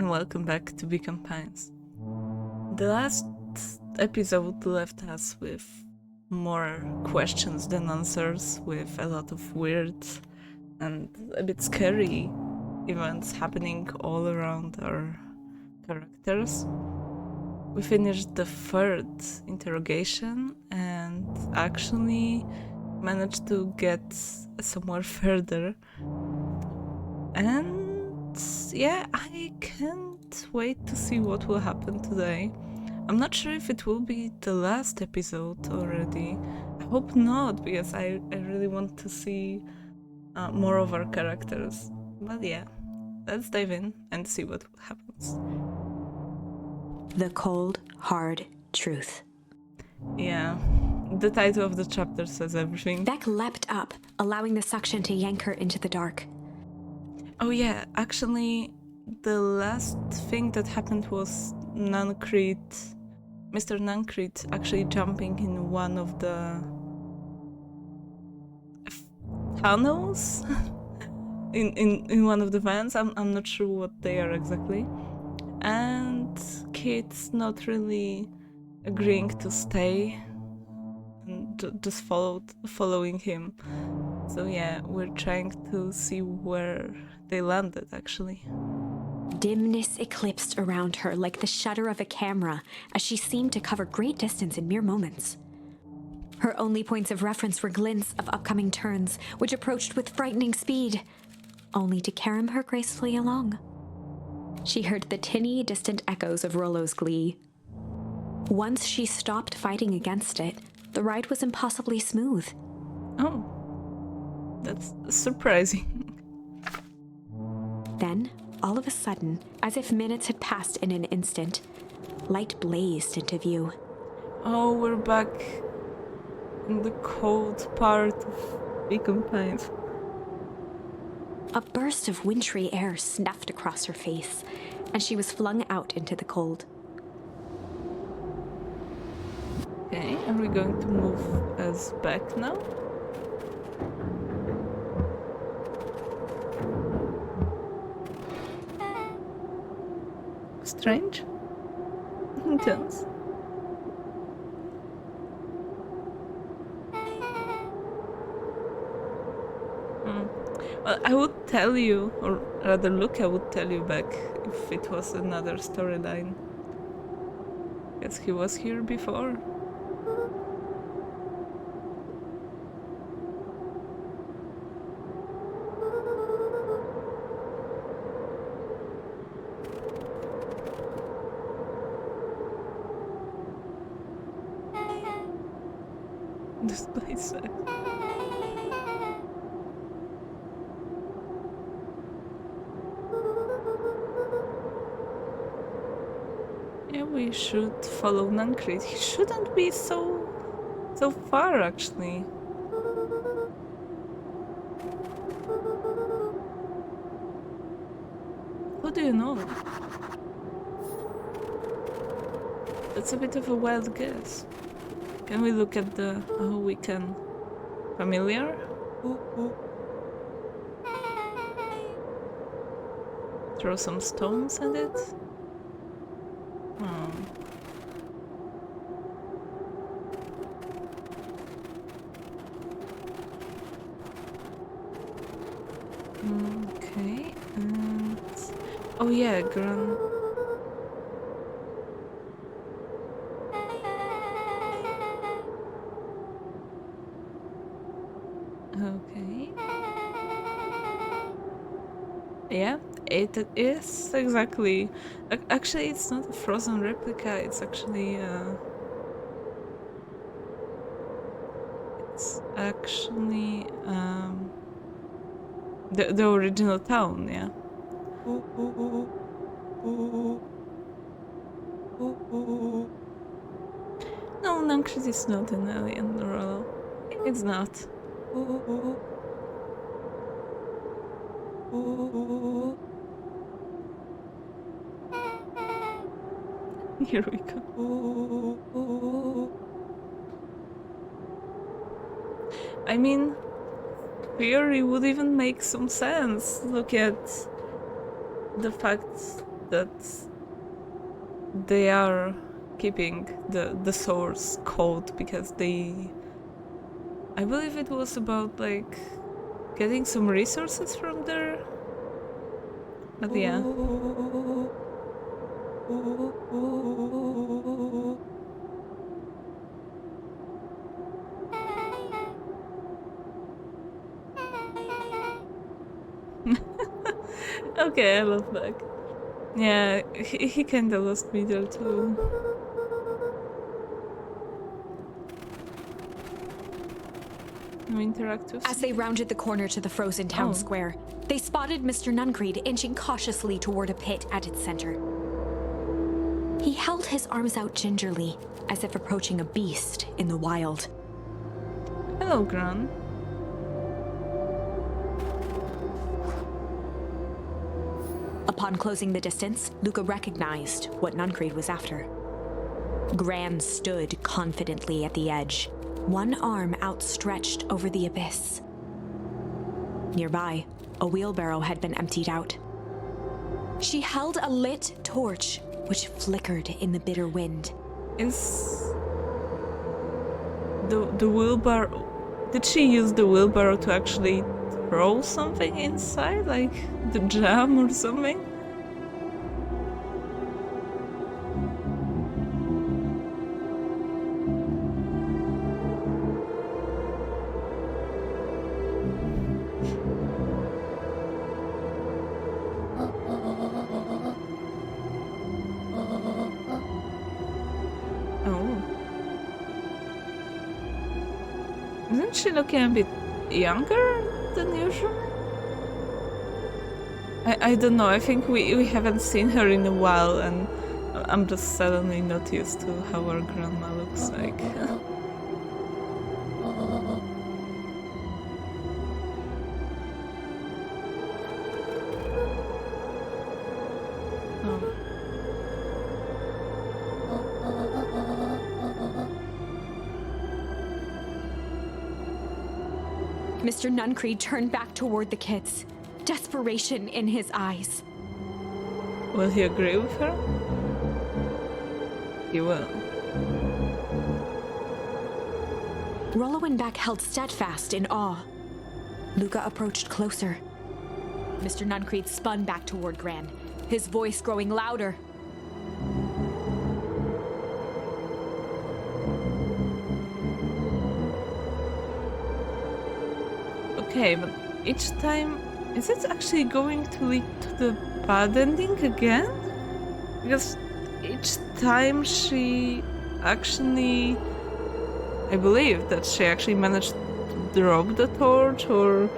and welcome back to 𝒾𝓃𝓹. The last episode left us with more questions than answers, with a lot of weird and a bit scary events happening all around our characters. We finished the third interrogation and actually managed to get somewhere further. And yeah, I can't wait to see what will happen today. I'm not sure if it will be the last episode already. I hope not, because I really want to see more of our characters. But yeah, let's dive in and see what happens. The cold, hard truth. Yeah, the title of the chapter says everything. Beck leapt up, allowing the suction to yank her into the dark. Oh yeah, actually, the last thing that happened was 𝒟𝑜𝓃'𝓉, Mr. 𝒟𝑜𝓃'𝓉 actually jumping in one of the tunnels in one of the vans. I'm not sure what they are exactly. And Kit's not really agreeing to stay and just following him. So yeah, we're trying to see where they landed actually. Dimness eclipsed around her like the shutter of a camera as she seemed to cover great distance in mere moments. Her only points of reference were glints of upcoming turns, which approached with frightening speed, only to carry her gracefully along. She heard the tinny, distant echoes of Rollo's glee. Once she stopped fighting against it, the ride was impossibly smooth. Oh, that's surprising. Then, all of a sudden, as if minutes had passed in an instant, light blazed into view. Oh, we're back in the cold part of 𝒾𝓃𝓹. A burst of wintry air snuffed across her face, and she was flung out into the cold. Okay, are we going to move us back now? Strange. Intense. Well, I would tell you, or rather Luca would tell you back if it was another storyline. Guess he was here before. This place sucks. Yeah, we should follow 𝒟𝑜𝓃'𝓉. He shouldn't be so far, actually. Who do you know? That's a bit of a wild guess. Can we look at the... Oh, we can... Familiar? Throw some stones at it? Oh. Okay, and... Oh yeah, Gran... Okay. Yeah, it is exactly... Actually, it's not a frozen replica, it's actually... It's actually... The original town, yeah. No, 𝒟𝑜𝓃'𝓉 is not an alien, Rollo. It's not. Here we go. I mean, theory would even make some sense. Look at the fact that they are keeping the source code because I believe it was about like getting some resources from there. But yeah. Okay, I love back. Yeah, he kinda lost me there too. No interactive. As they rounded the corner to the frozen town square, they spotted Mr. 𝒟𝓃'𝓉 inching cautiously toward a pit at its center. He held his arms out gingerly, as if approaching a beast in the wild. Hello, Gran. Upon closing the distance, Luca recognized what 𒟟𝓃'𝓉 was after. Gran stood confidently at the edge, one arm outstretched over the abyss. Nearby, a wheelbarrow had been emptied out. She held a lit torch, which flickered in the bitter wind. Is the wheelbarrow... Did she use the wheelbarrow to actually throw something inside? Like the jam or something? Isn't she looking a bit younger than usual? I don't know, I think we haven't seen her in a while and I'm just suddenly not used to how our grandma looks like. Mr. 🟟𓃝 turned back toward the kids, desperation in his eyes. Will he agree with her? He will. Rollo and Beck held steadfast in awe. Luca approached closer. Mr. 🟟𓃝 spun back toward Gran, his voice growing louder. Okay, but each time, is it actually going to lead to the bad ending again? Because each time she actually, I believe that she actually managed to drop the torch or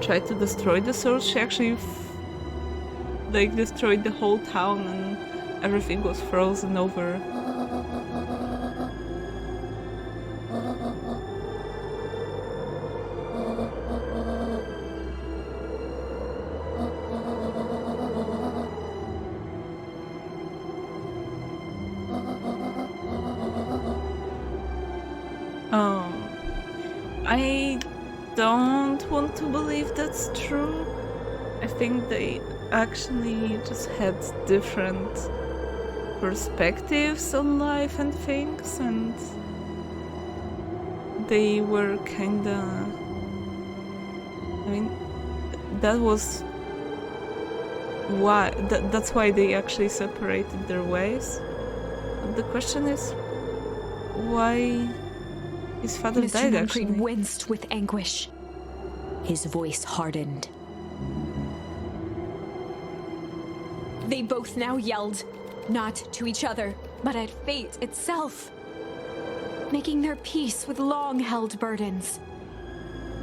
try to destroy the source, she actually like destroyed the whole town and everything was frozen over. I don't want to believe that's true. I think they actually just had different perspectives on life and things, and they were kinda... I mean, that was why... that's why they actually separated their ways. But the question is, why his father died, actually? Mr. 🟟𓃝 winced with anguish. His voice hardened. They both now yelled, not to each other, but at fate itself, making their peace with long-held burdens.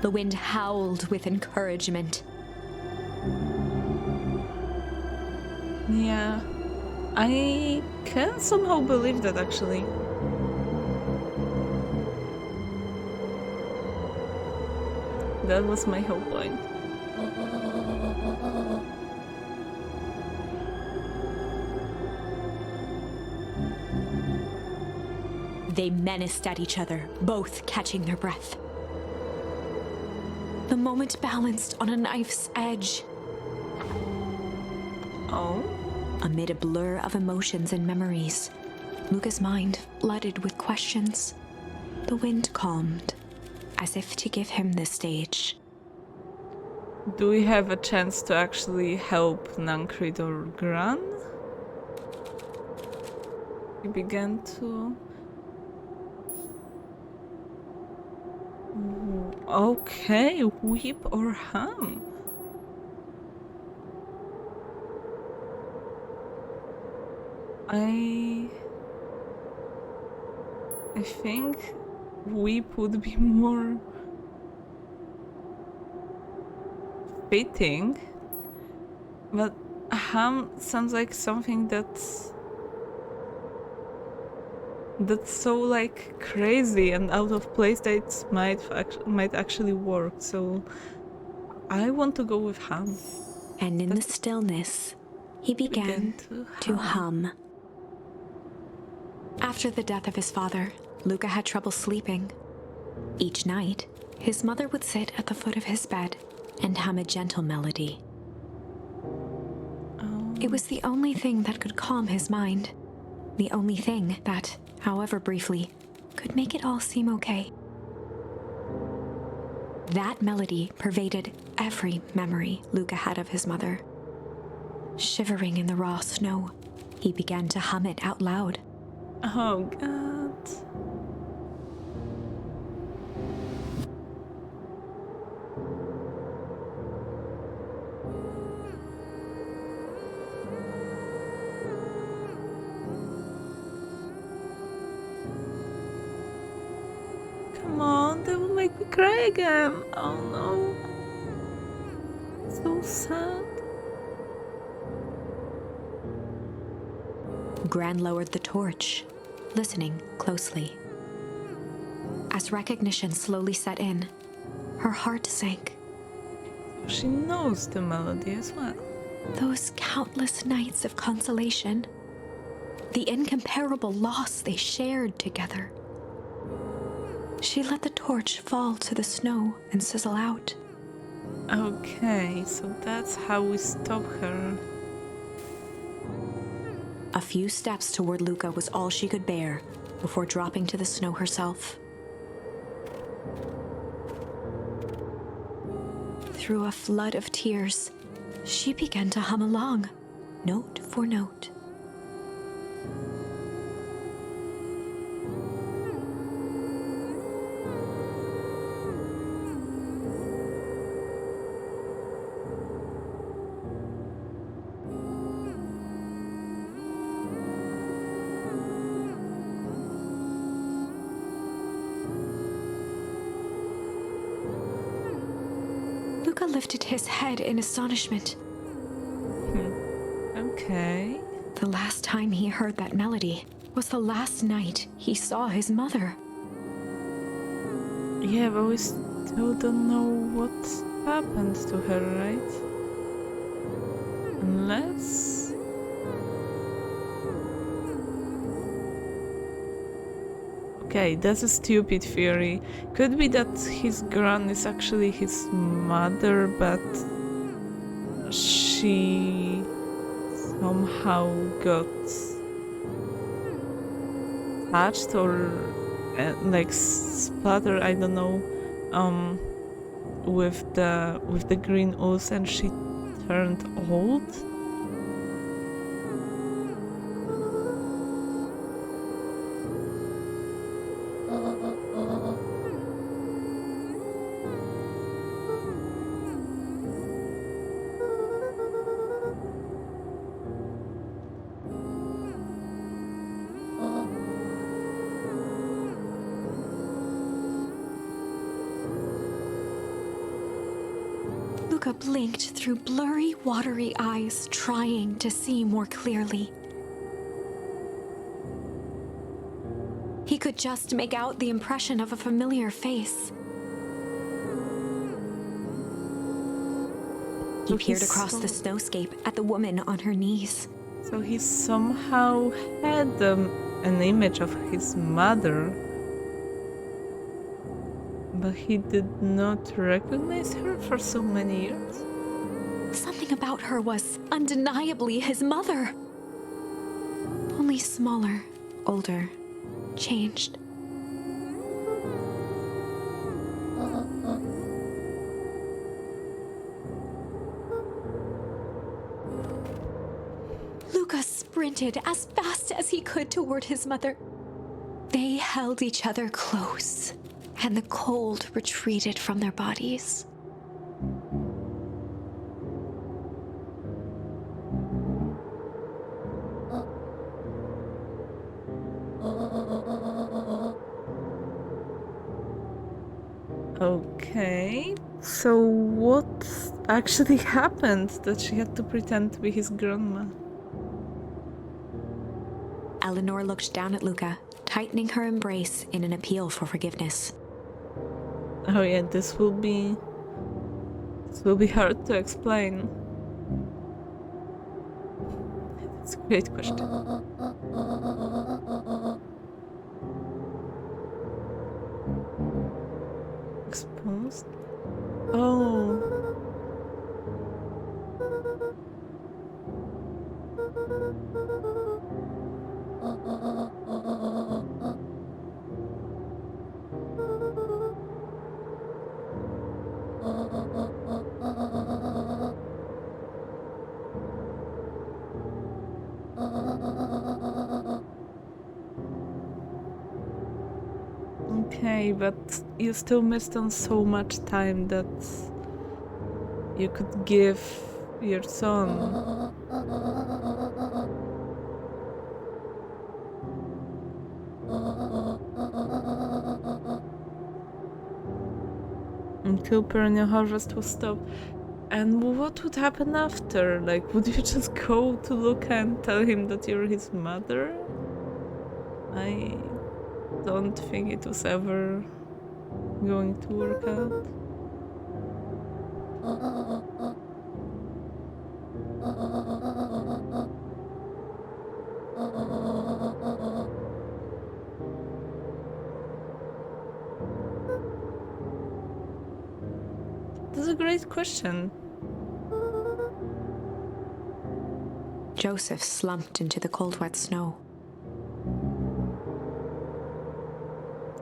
The wind howled with encouragement. Yeah, I can somehow believe that, actually. That was my whole point. They menaced at each other, both catching their breath. The moment balanced on a knife's edge. Oh? Amid a blur of emotions and memories, Luca's mind flooded with questions. The wind calmed, as if to give him the stage. Do we have a chance to actually help 𝒟𝑒 or Gran? He began to... Okay, whip or ham? I think whip would be more fitting, but ham sounds like something that's so like crazy and out of place that it might actually work. So I want to go with ham. And in the stillness, he began to hum. After the death of his father, Luca had trouble sleeping. Each night, his mother would sit at the foot of his bed and hum a gentle melody. It was the only thing that could calm his mind. The only thing that, however briefly, could make it all seem okay. That melody pervaded every memory Luca had of his mother. Shivering in the raw snow, he began to hum it out loud. Oh God. Come on, they will make me cry again. Oh no. So sad. Gran lowered the torch, listening closely. As recognition slowly set in, her heart sank. She knows the melody as well. Those countless nights of consolation, the incomparable loss they shared together. She let the torch fall to the snow and sizzle out. Okay, so that's how we stop her. A few steps toward Luca was all she could bear before dropping to the snow herself. Through a flood of tears, she began to hum along, note for note. Luca lifted his head in astonishment. Okay. The last time he heard that melody was the last night he saw his mother. Yeah, but we still don't know what happened to her, right? Unless... Okay, that's a stupid theory. Could be that his Gran is actually his mother, but she somehow got touched or like splattered, I don't know, with the green ooze, and she turned old. Luca blinked through blurry, watery eyes, trying to see more clearly. He could just make out the impression of a familiar face. He peered across the snowscape at the woman on her knees. So he somehow had an image of his mother, but he did not recognize her for so many years. Something about her was undeniably his mother. She's smaller, older, changed. Luca sprinted as fast as he could toward his mother. They held each other close, and the cold retreated from their bodies. Okay, so what actually happened that she had to pretend to be his grandma? Eleanor looked down at Luca, tightening her embrace in an appeal for forgiveness. Oh yeah, this will be hard to explain. That's a great question. Exposed? Oh. Okay, but you still missed on so much time that you could give your son. Until perennial harvest was stopped. And what would happen after? Like, would you just go to Luca and tell him that you're his mother? I don't think it was ever going to work out. That's a great question. Joseph slumped into the cold, wet snow.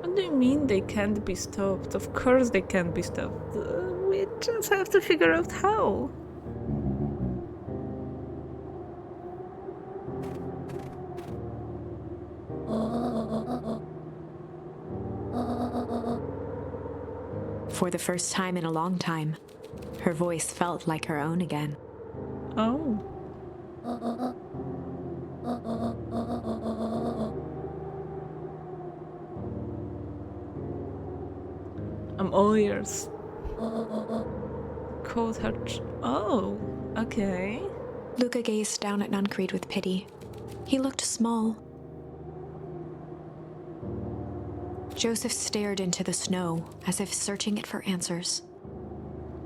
What do you mean they can't be stopped? Of course they can't be stopped. We just have to figure out how. For the first time in a long time, her voice felt like her own again. Oh. I'm all ears. 𝒟𝓃'𝓉. Oh, okay. Luca gazed down at 𝒟𝓃'𝓉 with pity. He looked small. Joseph stared into the snow, as if searching it for answers.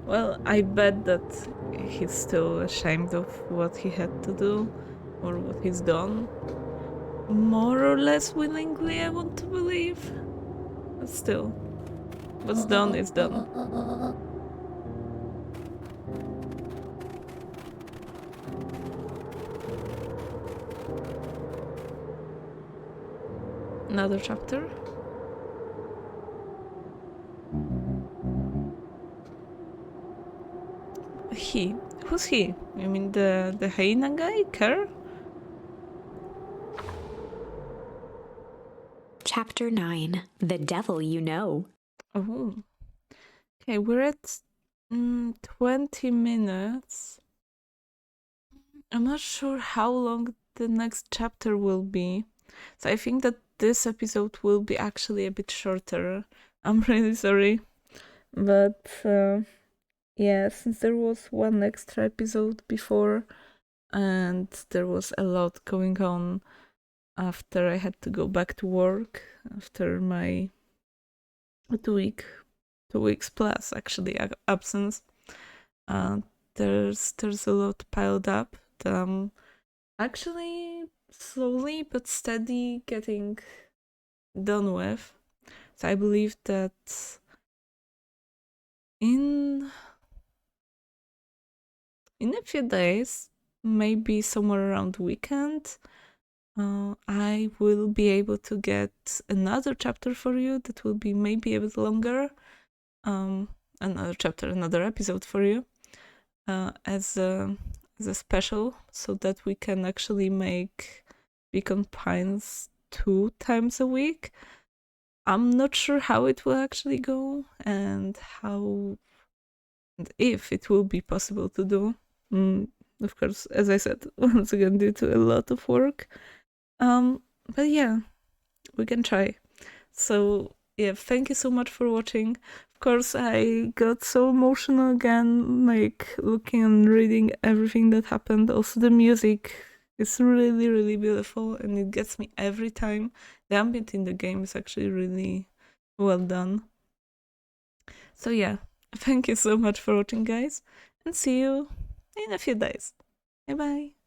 Well, I bet that he's still ashamed of what he had to do, or what he's done. More or less willingly, I want to believe. But still, what's done is done. Another chapter? He? Who's he? You mean the hyena guy, Kerr? Chapter 9. The Devil You Know. Oh. Okay, we're at 20 minutes. I'm not sure how long the next chapter will be. So I think that this episode will be actually a bit shorter. I'm really sorry. But yeah, since there was one extra episode before and there was a lot going on after I had to go back to work after my 2 weeks plus actually absence. There's a lot piled up that I'm actually slowly but steady getting done with. So I believe that in a few days, maybe somewhere around weekend, I will be able to get another chapter for you that will be maybe a bit longer. Another chapter, another episode for you as a special, so that we can actually make 𝒟𝒃𝓃𝓃 2 times a week. I'm not sure how it will actually go and if it will be possible to do. Of course, as I said, once again, due to a lot of work. But yeah, we can try. So yeah, thank you so much for watching. Of course, I got so emotional again, like looking and reading everything that happened. Also, the music is really, really beautiful, and it gets me every time. The ambient in the game is actually really well done. So yeah, thank you so much for watching, guys, and see you in a few days. Bye bye.